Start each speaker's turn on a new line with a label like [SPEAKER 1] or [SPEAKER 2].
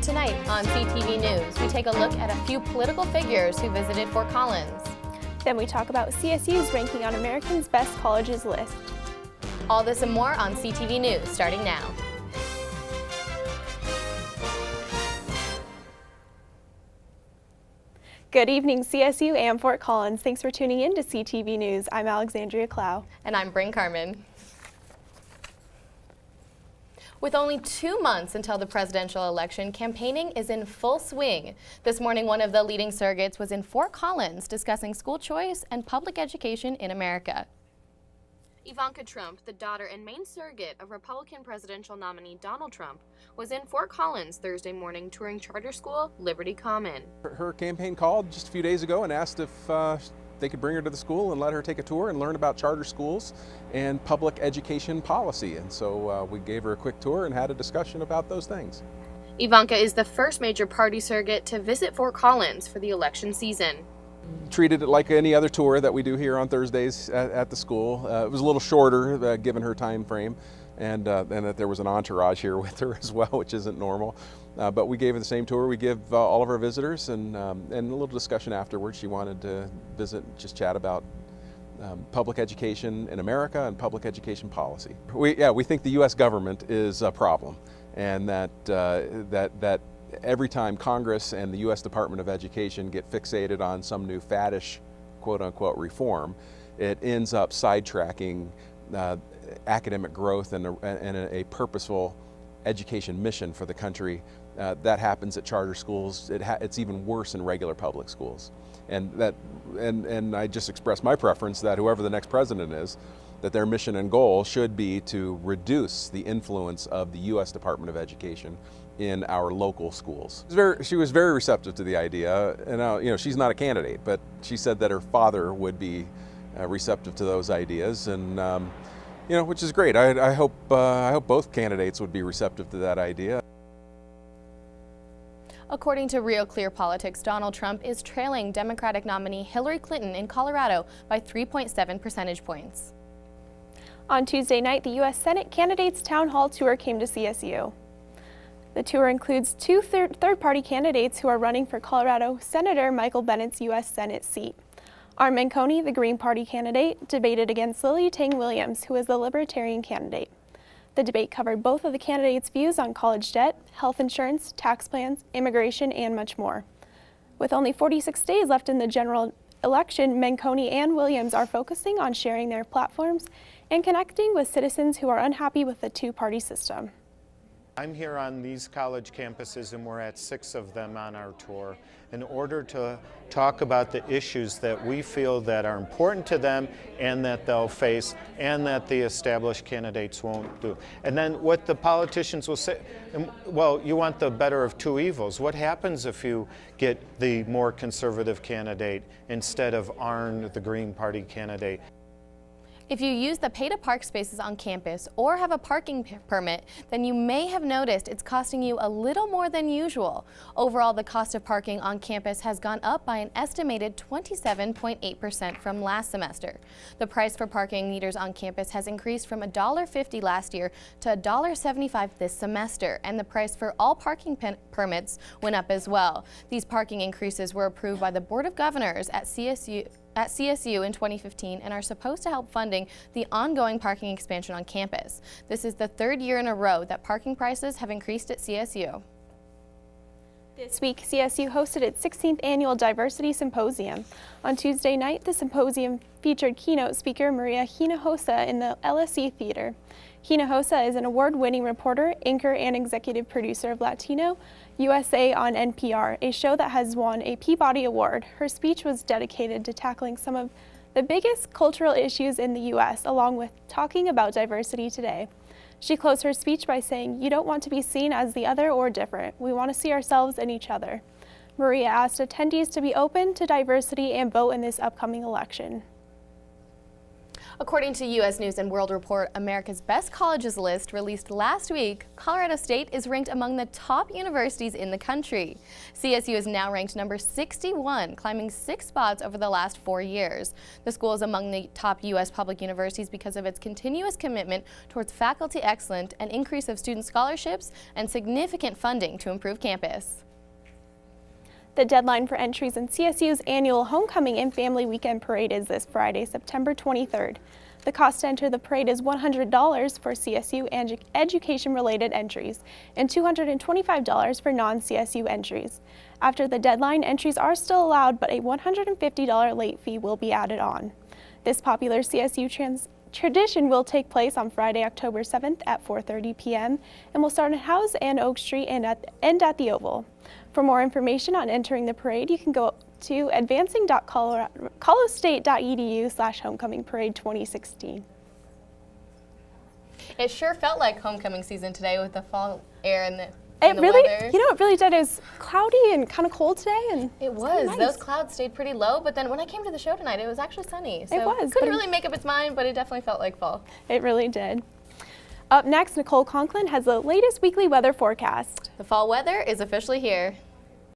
[SPEAKER 1] Tonight on CTV News, we take a look at a few political figures who visited Fort Collins.
[SPEAKER 2] Then we talk about CSU's ranking on America's Best Colleges list.
[SPEAKER 1] All this and more on CTV News, starting now.
[SPEAKER 2] Good evening, CSU and Fort Collins. Thanks for tuning in to CTV News. I'm Alexandria Clow.
[SPEAKER 1] And I'm Bryn Carmen. With only 2 months until the presidential election, campaigning is in full swing. This morning, one of the leading surrogates was in Fort Collins discussing school choice and public education in America. Ivanka Trump, the daughter and main surrogate of Republican presidential nominee Donald Trump, was in Fort Collins Thursday morning touring charter school Liberty Common.
[SPEAKER 3] Her campaign called just a few days ago and asked if they could bring her to the school and let her take a tour and learn about charter schools and public education policy. And so we gave her a quick tour and had a discussion about those things.
[SPEAKER 1] Ivanka is the first major party surrogate to visit Fort Collins for the election season.
[SPEAKER 3] Treated it like any other tour that we do here on Thursdays at the school. It was a little shorter given her time frame, and that there was an entourage here with her as well, which isn't normal. But we gave her the same tour we give all of our visitors, and a little discussion afterwards. She wanted to visit, just chat about public education in America and public education policy. We think the U.S. government is a problem, and that every time Congress and the U.S. Department of Education get fixated on some new faddish, quote-unquote, reform, it ends up sidetracking academic growth and a purposeful education mission for the country. That happens at charter schools. It's even worse in regular public schools. And I just express my preference that whoever the next president is, that their mission and goal should be to reduce the influence of the U.S. Department of Education in our local schools. She was very receptive to the idea, and now, she's not a candidate, but she said that her father would be receptive to those ideas, and which is great. I hope both candidates would be receptive to that idea.
[SPEAKER 1] According to Real Clear Politics, Donald Trump is trailing Democratic nominee Hillary Clinton in Colorado by 3.7 percentage points.
[SPEAKER 2] On Tuesday night, the U.S. Senate candidates town hall tour came to CSU. The tour includes two third-party candidates who are running for Colorado Senator Michael Bennett's U.S. Senate seat. Arm Manconi, the Green Party candidate, debated against Lily Tang Williams, who is the Libertarian candidate. The debate covered both of the candidates' views on college debt, health insurance, tax plans, immigration, and much more. With only 46 days left in the general election, Manconi and Williams are focusing on sharing their platforms and connecting with citizens who are unhappy with the two-party system.
[SPEAKER 4] I'm here on these college campuses, and we're at 6 of them on our tour, in order to talk about the issues that we feel that are important to them and that they'll face and that the established candidates won't do. And then what the politicians will say, well, you want the better of two evils. What happens if you get the more conservative candidate instead of Arn, the Green Party candidate?
[SPEAKER 1] If you use the pay-to-park spaces on campus or have a parking permit, then you may have noticed it's costing you a little more than usual. Overall, the cost of parking on campus has gone up by an estimated 27.8% from last semester. The price for parking meters on campus has increased from $1.50 last year to $1.75 this semester, and the price for all parking permits went up as well. These parking increases were approved by the Board of Governors at CSU in 2015 and are supposed to help funding the ongoing parking expansion on campus. This is the 3rd year in a row that parking prices have increased at CSU.
[SPEAKER 2] This week, CSU hosted its 16th annual Diversity Symposium. On Tuesday night, the symposium featured keynote speaker Maria Hinojosa in the LSE Theater. Hinojosa is an award-winning reporter, anchor, and executive producer of Latino USA on NPR, a show that has won a Peabody Award. Her speech was dedicated to tackling some of the biggest cultural issues in the U.S., along with talking about diversity today. She closed her speech by saying, "You don't want to be seen as the other or different. We want to see ourselves in each other." Maria asked attendees to be open to diversity and vote in this upcoming election.
[SPEAKER 1] According to U.S. News & World Report, America's Best Colleges list released last week, Colorado State is ranked among the top universities in the country. CSU is now ranked number 61, climbing 6 spots over the last 4 years. The school is among the top U.S. public universities because of its continuous commitment towards faculty excellence, an increase of student scholarships, and significant funding to improve campus.
[SPEAKER 2] The deadline for entries in CSU's annual Homecoming and Family Weekend Parade is this Friday, September 23rd. The cost to enter the parade is $100 for CSU and education-related entries and $225 for non-CSU entries. After the deadline, entries are still allowed, but a $150 late fee will be added on. This popular CSU tradition will take place on Friday, October 7th at 4:30 p.m. and will start at House and Oak Street and end at the Oval. For more information on entering the parade, you can go to advancing.colostate.edu/homecoming parade 2016.
[SPEAKER 1] It sure felt like homecoming season today with the fall air and the
[SPEAKER 2] It really,
[SPEAKER 1] weather.
[SPEAKER 2] it really did. It was cloudy and kind of cold today, and
[SPEAKER 1] It was.
[SPEAKER 2] nice.
[SPEAKER 1] Those clouds stayed pretty low, but then when I came to the show tonight, it was actually sunny. So
[SPEAKER 2] It was,
[SPEAKER 1] couldn't
[SPEAKER 2] but-
[SPEAKER 1] really make up its mind, but it definitely felt like fall.
[SPEAKER 2] It really did. Up next, Nicole Conklin has the latest weekly weather forecast.
[SPEAKER 1] The fall weather is officially here.